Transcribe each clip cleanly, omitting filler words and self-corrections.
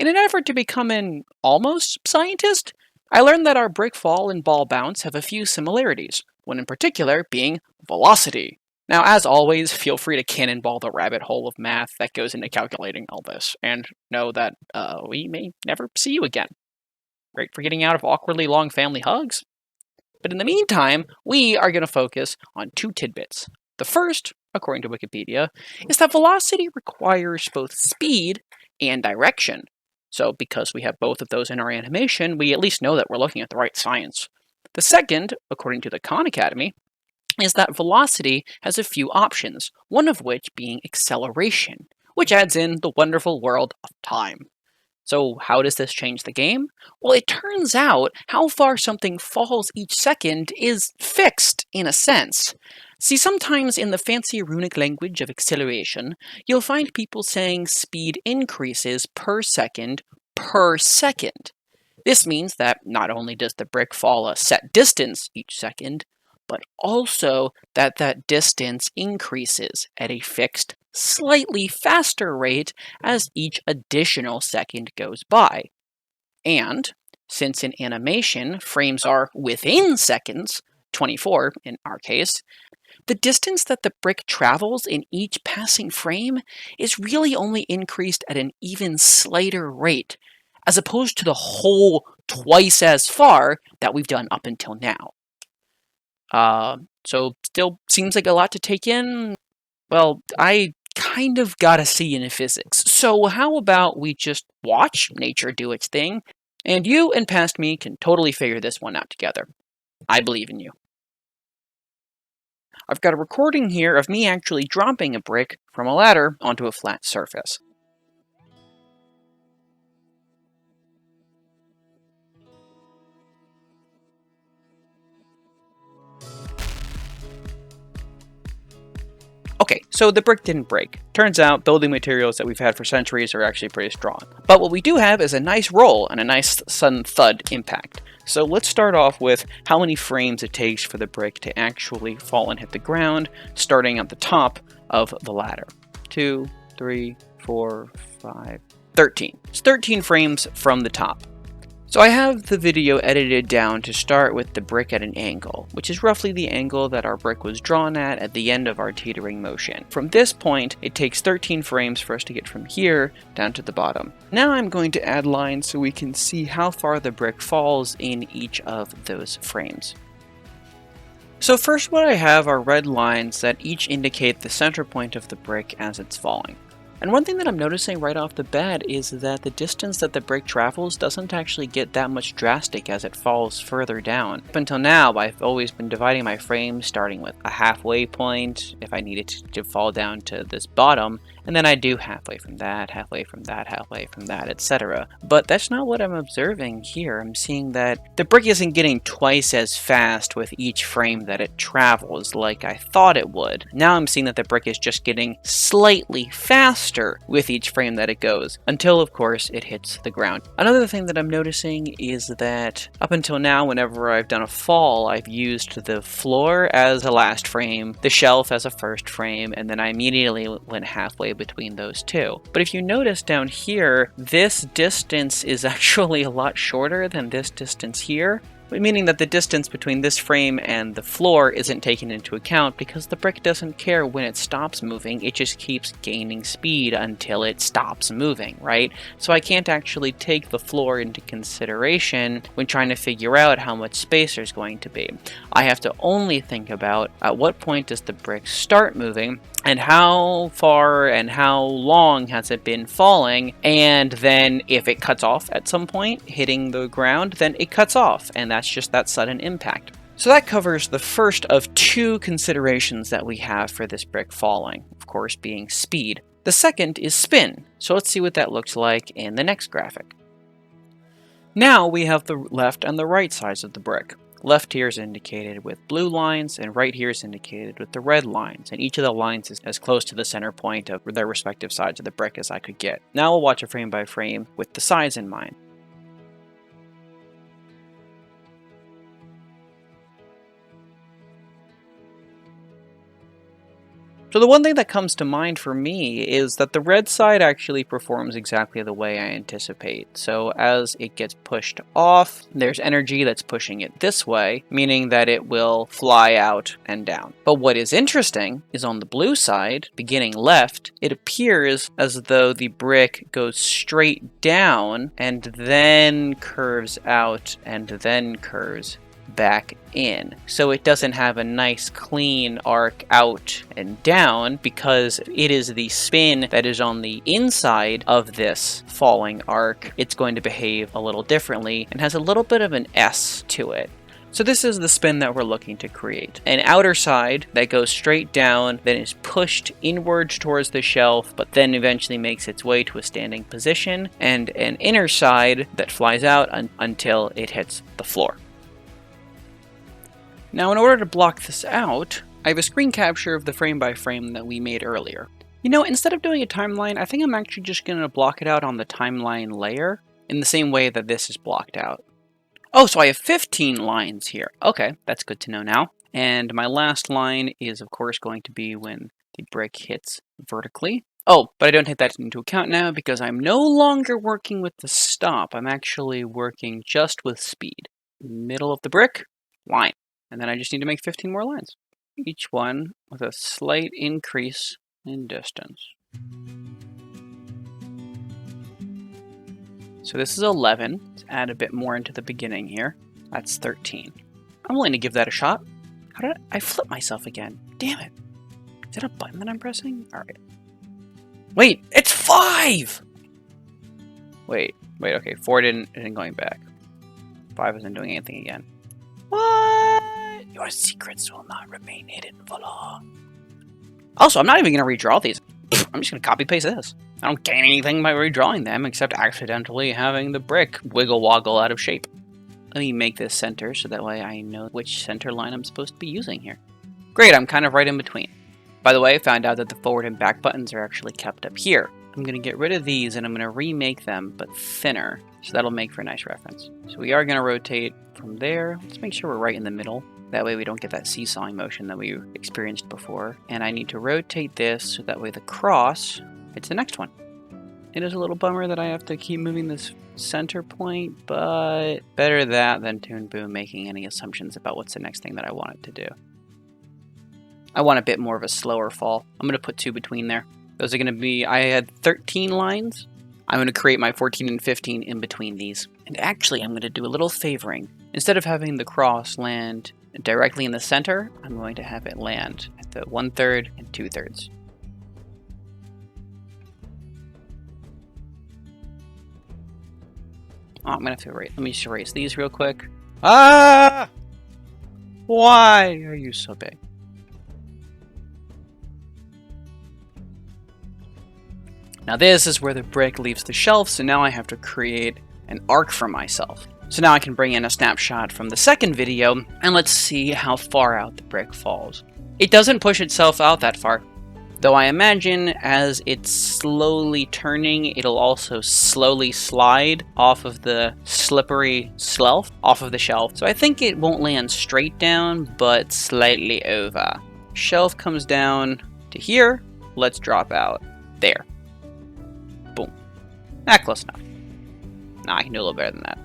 In an effort to become an almost scientist, I learned that our brick fall and ball bounce have a few similarities, one in particular being velocity. Now, as always, feel free to cannonball the rabbit hole of math that goes into calculating all this, and know that we may never see you again. Great for getting out of awkwardly long family hugs. But in the meantime, we are going to focus on two tidbits. The first, according to Wikipedia, is that velocity requires both speed and direction. So because we have both of those in our animation, we at least know that we're looking at the right science. The second, according to the Khan Academy, is that velocity has a few options, one of which being acceleration, which adds in the wonderful world of time. So how does this change the game? Well, it turns out how far something falls each second is fixed in a sense. See, sometimes in the fancy runic language of acceleration, you'll find people saying speed increases per second. This means that not only does the brick fall a set distance each second, but also that that distance increases at a fixed, slightly faster rate as each additional second goes by. And since in animation frames are within seconds, 24 in our case, the distance that the brick travels in each passing frame is really only increased at an even slighter rate, as opposed to the whole twice as far that we've done up until now. So still seems like a lot to take in. Well, I kind of got a C in physics, so how about we just watch nature do its thing, and you and past me can totally figure this one out together. I believe in you. I've got a recording here of me actually dropping a brick from a ladder onto a flat surface. Okay, so the brick didn't break. Turns out building materials that we've had for centuries are actually pretty strong. But what we do have is a nice roll and a nice sudden thud impact. So let's start off with how many frames it takes for the brick to actually fall and hit the ground, starting at the top of the ladder. 2, 3, 4, 5, 13. It's 13 frames from the top. So I have the video edited down to start with the brick at an angle, which is roughly the angle that our brick was drawn at the end of our teetering motion. From this point, it takes 13 frames for us to get from here down to the bottom. Now I'm going to add lines so we can see how far the brick falls in each of those frames. So first what I have are red lines that each indicate the center point of the brick as it's falling. And one thing that I'm noticing right off the bat is that the distance that the brick travels doesn't actually get that much drastic as it falls further down. Up until now, I've always been dividing my frames starting with a halfway point if I needed to fall down to this bottom, and then I do halfway from that, etc. But that's not what I'm observing here. I'm seeing that the brick isn't getting twice as fast with each frame that it travels like I thought it would. Now I'm seeing that the brick is just getting slightly faster with each frame that it goes, until of course it hits the ground. Another thing that I'm noticing is that up until now, whenever I've done a fall, I've used the floor as a last frame, the shelf as a first frame, and then I immediately went halfway between those two. But if you notice down here, this distance is actually a lot shorter than this distance here, meaning that the distance between this frame and the floor isn't taken into account because the brick doesn't care when it stops moving, it just keeps gaining speed until it stops moving, right? So I can't actually take the floor into consideration when trying to figure out how much space there's going to be. I have to only think about at what point does the brick start moving and how far and how long has it been falling, and then if it cuts off at some point hitting the ground, then it cuts off, and that's just that sudden impact. So that covers the first of two considerations that we have for this brick falling, of course being speed. The second is spin, so let's see what that looks like in the next graphic. Now we have the left and the right sides of the brick. Left here is indicated with blue lines, and right here is indicated with the red lines, and each of the lines is as close to the center point of their respective sides of the brick as I could get. Now we'll watch it frame by frame with the sides in mind. So the one thing that comes to mind for me is that the red side actually performs exactly the way I anticipate. So as it gets pushed off, there's energy that's pushing it this way, meaning that it will fly out and down. But what is interesting is on the blue side, beginning left, it appears as though the brick goes straight down and then curves out and then curves back in. So it doesn't have a nice clean arc out and down because it is the spin that is on the inside of this falling arc. It's going to behave a little differently and has a little bit of an S to it. So this is the spin that we're looking to create. An outer side that goes straight down, then is pushed inwards towards the shelf, but then eventually makes its way to a standing position, and an inner side that flies out until it hits the floor. Now, in order to block this out, I have a screen capture of the frame by frame that we made earlier. You know, instead of doing a timeline, I think I'm actually just going to block it out on the timeline layer in the same way that this is blocked out. Oh, so I have 15 lines here. Okay, that's good to know now. And my last line is, of course, going to be when the brick hits vertically. Oh, but I don't take that into account now because I'm no longer working with the stop. I'm actually working just with speed. Middle of the brick, line. And then I just need to make 15 more lines, each one with a slight increase in distance. So this is 11. Let's add a bit more into the beginning here. That's 13. I'm willing to give that a shot. How did I flip myself again? Damn it. Is that a button that I'm pressing? All right. Wait, it's 5! Wait, okay. 4 isn't going back. 5 isn't doing anything again. What? Your secrets will not remain hidden for long. Also, I'm not even going to redraw these. I'm just going to copy paste this. I don't gain anything by redrawing them except accidentally having the brick wiggle woggle out of shape. Let me make this center so that way I know which center line I'm supposed to be using here. Great, I'm kind of right in between. By the way, I found out that the forward and back buttons are actually kept up here. I'm going to get rid of these and I'm going to remake them, but thinner. So that'll make for a nice reference. So we are going to rotate from there. Let's make sure we're right in the middle. That way we don't get that seesawing motion that we experienced before. And I need to rotate this so that way the cross hits the next one. It is a little bummer that I have to keep moving this center point, but better that than Toon Boom making any assumptions about what's the next thing that I want it to do. I want a bit more of a slower fall. I'm going to put 2 between there. Those are going to be, I had 13 lines. I'm going to create my 14 and 15 in between these. And actually, I'm going to do a little favoring. Instead of having the cross land directly in the center, I'm going to have it land at the 1/3 and 2/3. Oh, I'm going to have to erase. Let me just erase these real quick. Ah! Why are you so big? Now this is where the brick leaves the shelf, so now I have to create an arc for myself. So now I can bring in a snapshot from the second video, and let's see how far out the brick falls. It doesn't push itself out that far, though I imagine as it's slowly turning, it'll also slowly slide off of the slippery shelf, off of the shelf. So I think it won't land straight down, but slightly over. Shelf comes down to here, let's drop out there. Boom. Close enough. Nah, I can do a little better than that.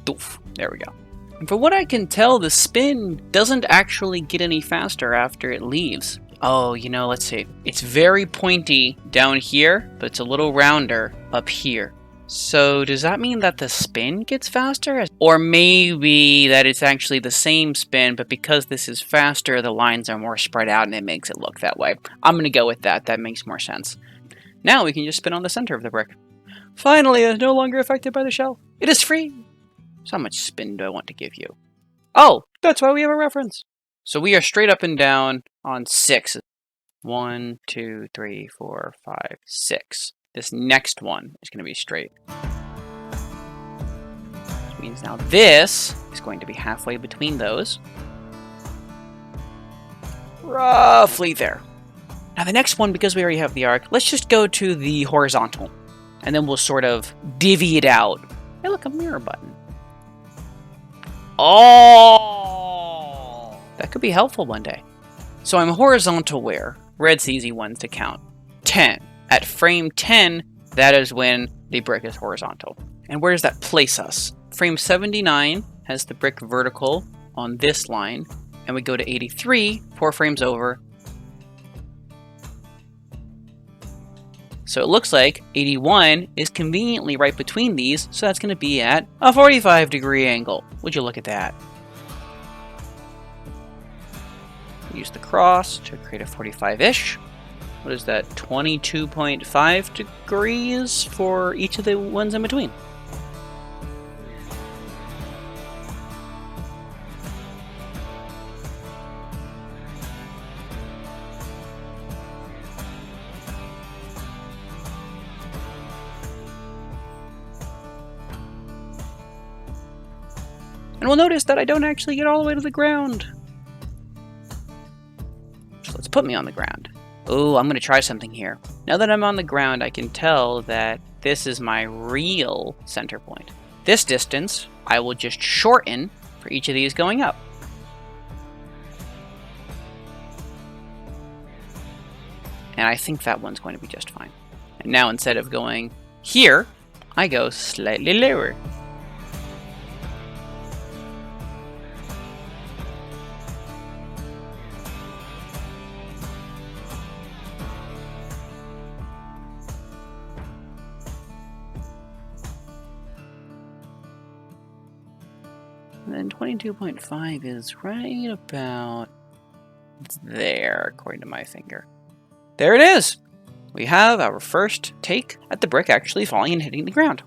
Doof. There we go. And from what I can tell, the spin doesn't actually get any faster after it leaves. Oh, you know, let's see. It's very pointy down here, but it's a little rounder up here. So does that mean that the spin gets faster? Or maybe that it's actually the same spin, but because this is faster, the lines are more spread out and it makes it look that way. I'm going to go with that. That makes more sense. Now we can just spin on the center of the brick. Finally, it is no longer affected by the shelf. It is free. So how much spin do I want to give you? Oh, that's why we have a reference. So we are straight up and down on 6. 1, 2, 3, 4, 5, 6. This next one is going to be straight. Which means now this is going to be halfway between those. Roughly there. Now the next one, because we already have the arc, let's just go to the horizontal. And then we'll sort of divvy it out. Hey, look, a mirror button. Oh! That could be helpful one day. So I'm horizontal where? Red's the easy ones to count. 10. At frame 10, that is when the brick is horizontal. And where does that place us? Frame 79 has the brick vertical on this line, and we go to 83, 4 frames over. So it looks like 81 is conveniently right between these, so that's going to be at a 45-degree angle. Would you look at that? Use the cross to create a 45-ish. What is that? 22.5 degrees for each of the ones in between. And we'll notice that I don't actually get all the way to the ground. So let's put me on the ground. Oh, I'm going to try something here. Now that I'm on the ground, I can tell that this is my real center point. This distance, I will just shorten for each of these going up. And I think that one's going to be just fine. And now instead of going here, I go slightly lower. And then 22.5 is right about there, according to my finger. There it is! We have our first take at the brick actually falling and hitting the ground.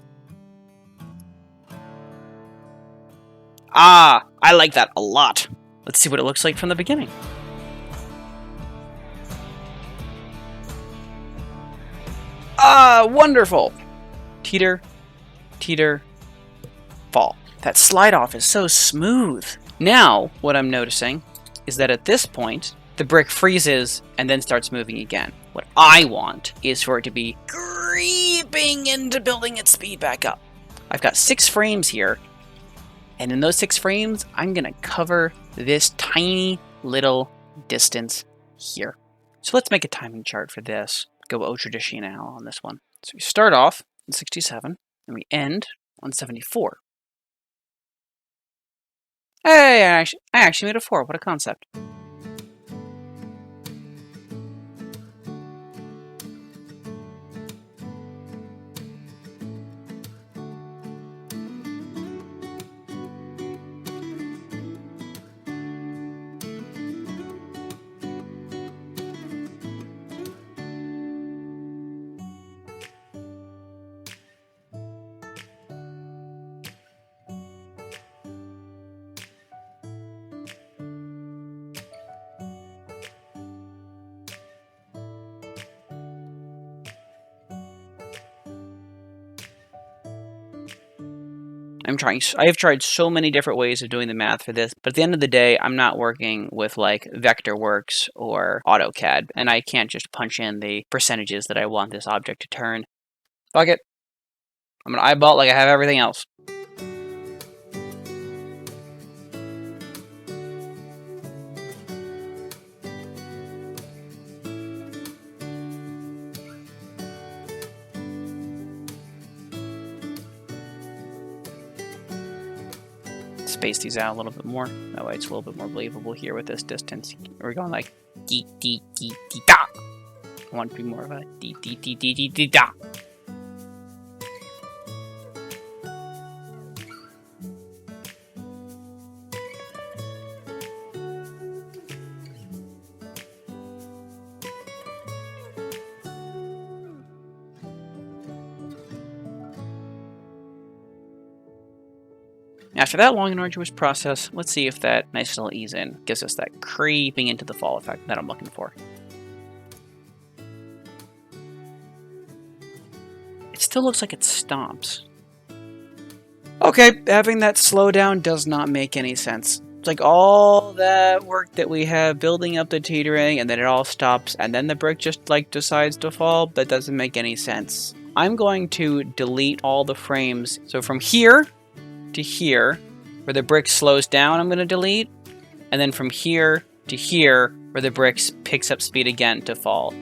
Ah, I like that a lot. Let's see what it looks like from the beginning. Ah, wonderful! Teeter, teeter, fall. That slide off is so smooth. Now, what I'm noticing is that at this point, the brick freezes and then starts moving again. What I want is for it to be creeping into building its speed back up. I've got 6 frames here, and in those 6 frames, I'm gonna cover this tiny little distance here. So let's make a timing chart for this. Go au traditionnel on this one. So we start off on 67, and we end on 74. Hey, I actually made a 4. What a concept. I have tried so many different ways of doing the math for this, but at the end of the day, I'm not working with like Vectorworks or AutoCAD, and I can't just punch in the percentages that I want this object to turn. Fuck it. I'm gonna eyeball it like I have everything else. Space these out a little bit more. That way it's a little bit more believable here with this distance. We're going like dee dee dee dee da. I want it to be more of a dee dee dee dee dee dee da. After that long and arduous process, let's see if that nice little ease in gives us that creeping into the fall effect that I'm looking for. It still looks like it stomps. Okay, having that slow down does not make any sense. It's like all that work that we have building up the teetering and then it all stops and then the brick just like decides to fall. That doesn't make any sense. I'm going to delete all the frames. So from here to here, where the brick slows down, I'm going to delete. And then from here to here, where the brick picks up speed again to fall.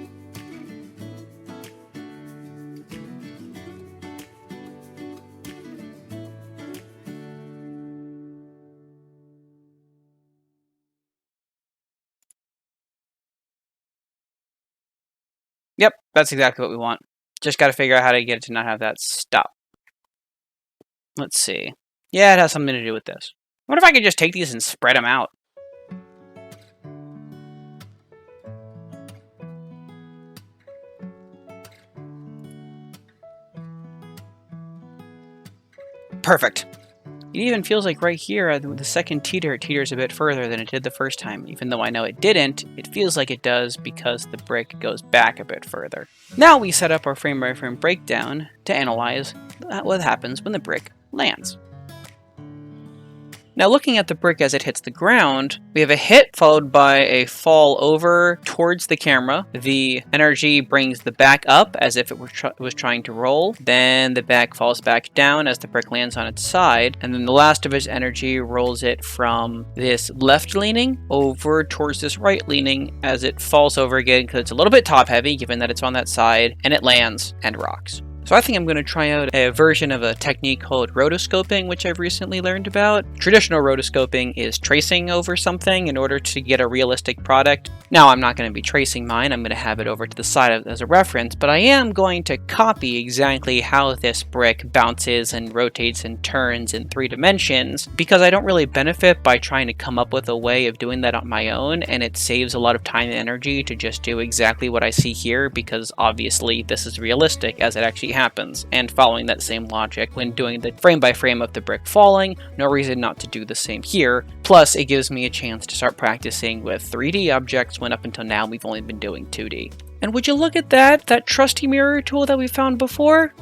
Yep, that's exactly what we want. Just got to figure out how to get it to not have that stop. Let's see. Yeah, it has something to do with this. What if I could just take these and spread them out? Perfect. It even feels like right here, the second teeter, it teeters a bit further than it did the first time. Even though I know it didn't, it feels like it does because the brick goes back a bit further. Now we set up our frame-by-frame breakdown to analyze what happens when the brick lands. Now looking at the brick as it hits the ground, we have a hit followed by a fall over towards the camera. The energy brings the back up as if it was trying to roll. Then the back falls back down as the brick lands on its side. And then the last of its energy rolls it from this left leaning over towards this right leaning as it falls over again because it's a little bit top heavy given that it's on that side, and it lands and rocks. So I think I'm going to try out a version of a technique called rotoscoping, which I've recently learned about. Traditional rotoscoping is tracing over something in order to get a realistic product. Now, I'm not going to be tracing mine. I'm going to have it over to the side as a reference, but I am going to copy exactly how this brick bounces and rotates and turns in 3 dimensions, because I don't really benefit by trying to come up with a way of doing that on my own, and it saves a lot of time and energy to just do exactly what I see here, because obviously this is realistic as it actually happens, and following that same logic when doing the frame by frame of the brick falling, no reason not to do the same here. Plus, it gives me a chance to start practicing with 3D objects when up until now we've only been doing 2D. And would you look at that trusty mirror tool that we found before?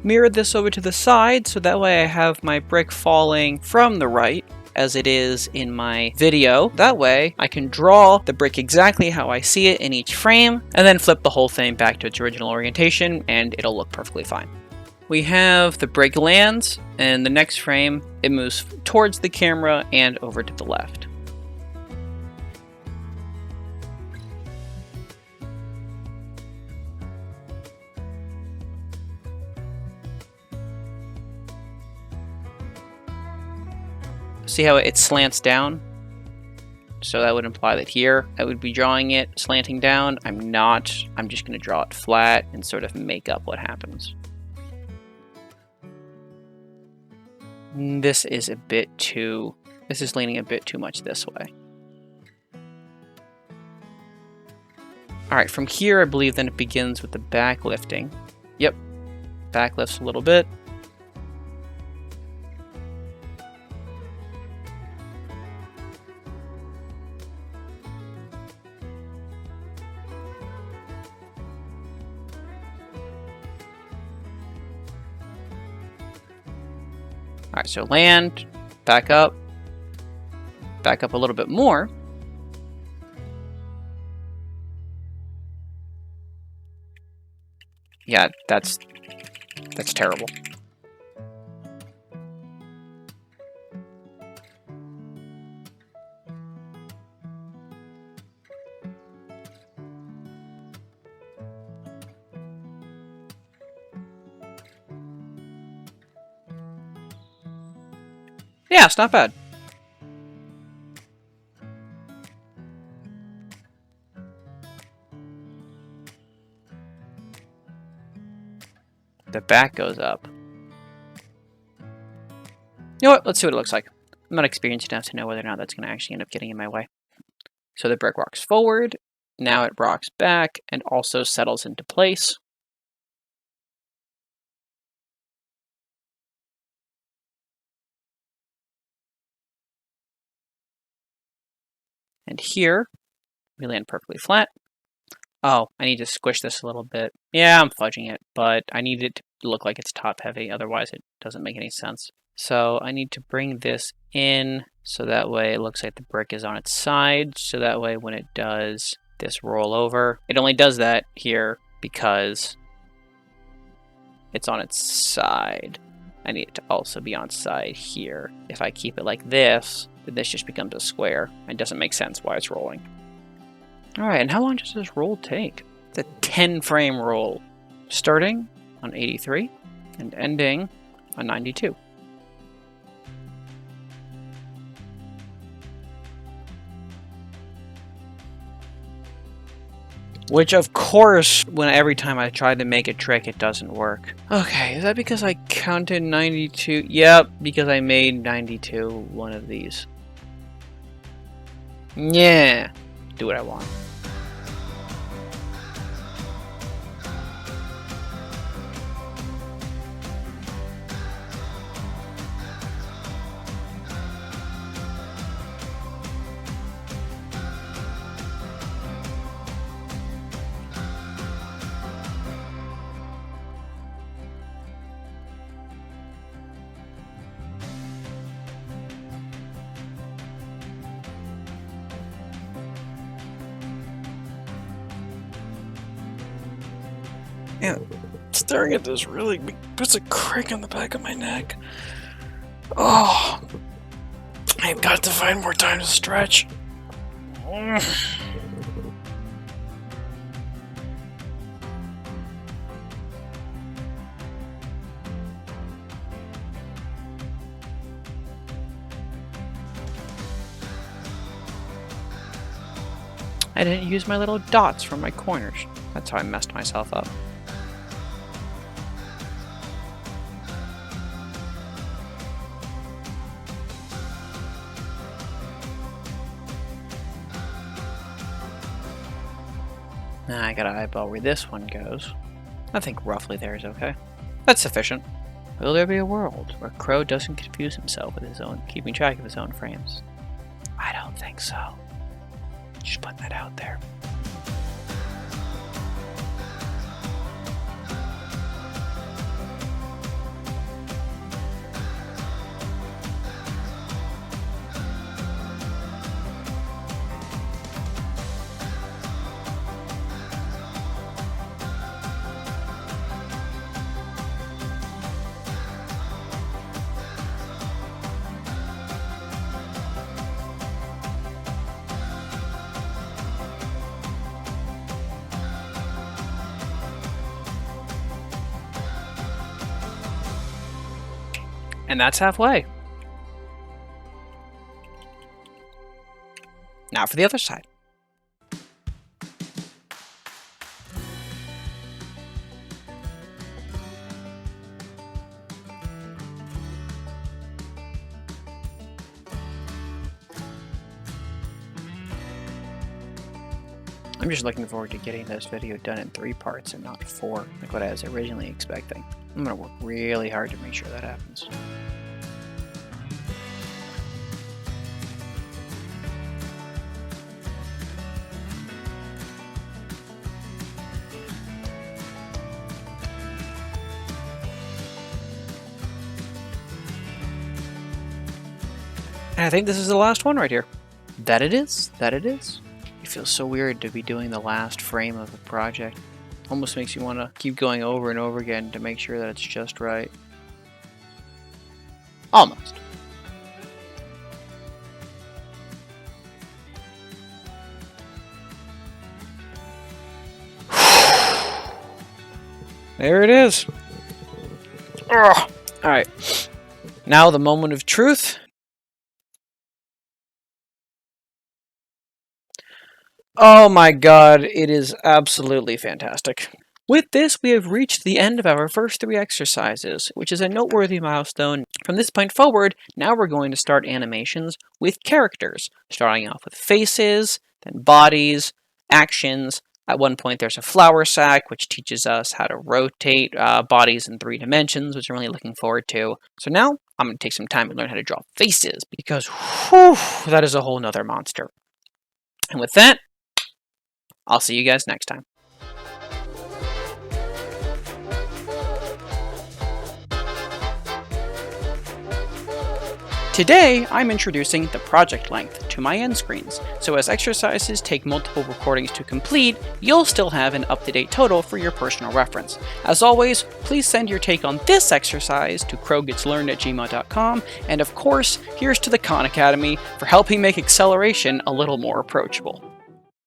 Mirror this over to the side so that way I have my brick falling from the right as it is in my video. That way I can draw the brick exactly how I see it in each frame and then flip the whole thing back to its original orientation and it'll look perfectly fine. We have the brick lands, and the next frame it moves towards the camera and over to the left. See how it slants down? So that would imply that here I would be drawing it slanting down. I'm not. I'm just going to draw it flat and sort of make up what happens. This is leaning a bit too much this way. Alright, from here I believe then it begins with the back lifting. Yep, back lifts a little bit. Alright, so land, back up a little bit more. Yeah, that's terrible. Yeah, it's not bad. The back goes up. You know what? Let's see what it looks like. I'm not experienced enough to know whether or not that's going to actually end up getting in my way. So the brick rocks forward. Now it rocks back and also settles into place. And here, we land perfectly flat. Oh, I need to squish this a little bit. Yeah, I'm fudging it, but I need it to look like it's top heavy, otherwise it doesn't make any sense. So I need to bring this in so that way it looks like the brick is on its side, so that way when it does this roll over, it only does that here because it's on its side. I need it to also be on side here. If I keep it like this, then this just becomes a square. It doesn't make sense why it's rolling. Alright, and how long does this roll take? It's a 10 frame roll, starting on 83 and ending on 92. Which, of course, every time I try to make a trick, it doesn't work. Okay, is that because I counted 92? Yep, because I made 92 one of these. Yeah, do what I want. Yeah, staring at this really puts a crick on the back of my neck. Oh, I've got to find more time to stretch. I didn't use my little dots from my corners. That's how I messed myself up. Now I gotta eyeball where this one goes. I think roughly there is okay. That's sufficient. Will there be a world where Crow doesn't confuse himself with his own, keeping track of his own frames? I don't think so. Just putting that out there. And that's halfway. Now for the other side. I'm just looking forward to getting this video done in 3 parts and not 4, like what I was originally expecting. I'm going to work really hard to make sure that happens. And I think this is the last one right here. That it is. That it is. It feels so weird to be doing the last frame of a project. Almost makes you want to keep going over and over again to make sure that it's just right. Almost. There it is. Ugh. All right. Now the moment of truth. Oh my god, it is absolutely fantastic. With this, we have reached the end of our first 3 exercises, which is a noteworthy milestone. From this point forward, now we're going to start animations with characters, starting off with faces, then bodies, actions. At one point, there's a flour sack, which teaches us how to rotate bodies in 3 dimensions, which I'm really looking forward to. So now, I'm going to take some time to learn how to draw faces, because whew, that is a whole nother monster. And with that, I'll see you guys next time. Today, I'm introducing the project length to my end screens, so as exercises take multiple recordings to complete, you'll still have an up-to-date total for your personal reference. As always, please send your take on this exercise to crowgetslearned@gmail.com, and of course, here's to the Khan Academy for helping make acceleration a little more approachable.